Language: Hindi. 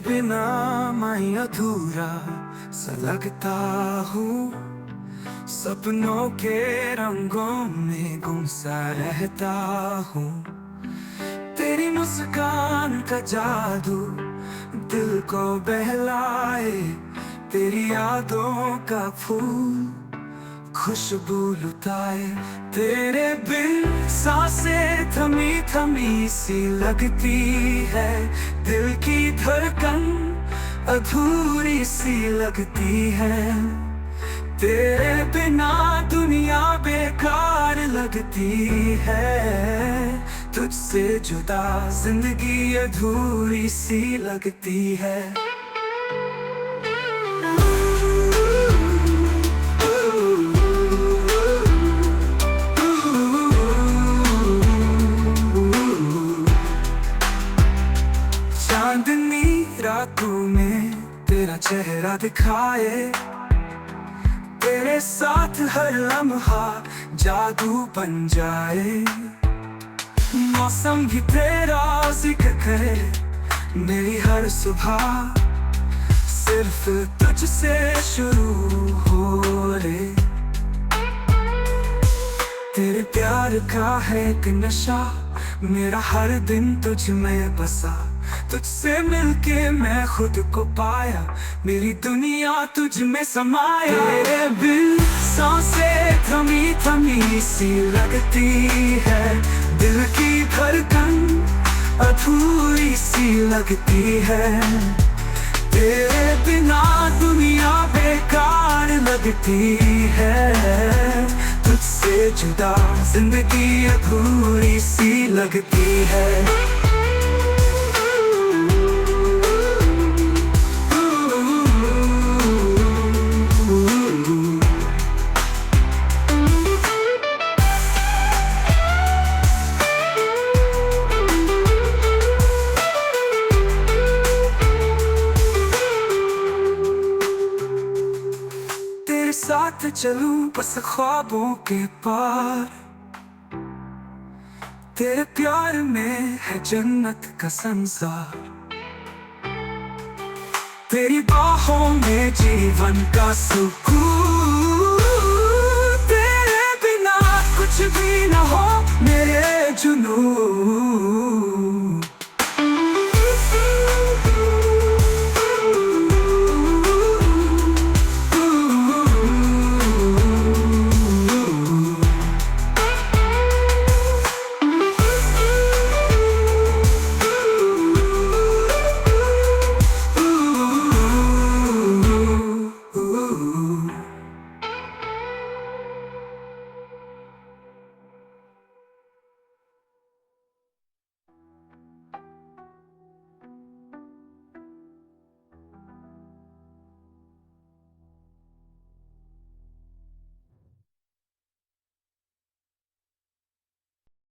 बिना मैं अधूरा सा लगता हूँ। सपनों के रंगों में गुम सा रहता हूँ। तेरी मुस्कान का जादू दिल को बहलाए, तेरी यादों का फूल खुशबू लुटाए। तेरे बिन सांसें थमी थमी सी लगती है, दिल की धड़कन अधूरी सी लगती है। तेरे बिना दुनिया बेकार लगती है, तुझसे जुदा जिंदगी अधूरी सी लगती है। चांदनी रातों में तेरा चेहरा दिखाए, तेरे साथ हर लम्हा जादू बन जाए। मौसम भी तेरा जिक्र करे, मेरी हर सुबह सिर्फ तुझसे शुरू हो रे। तेरे प्यार का है एक नशा, मेरा हर दिन तुझ में बसा। तुझसे मिलके मैं खुद को पाया, मेरी दुनिया तुझ में समाया। तेरे बिन सांसें थमी थमी सी लगती है, दिल की धड़कन अधूरी सी लगती है। तेरे बिना दुनिया बेकार लगती है, तुझसे जुदा जिंदगी अधूरी सी लगती है। तेरे साथ चलूं बस ख्वाबों के पार, तेरे प्यार में है जन्नत का संसार। तेरी बाहों में जीवन का सुकून, तेरे बिना कुछ भी ना हो मेरे जुनून।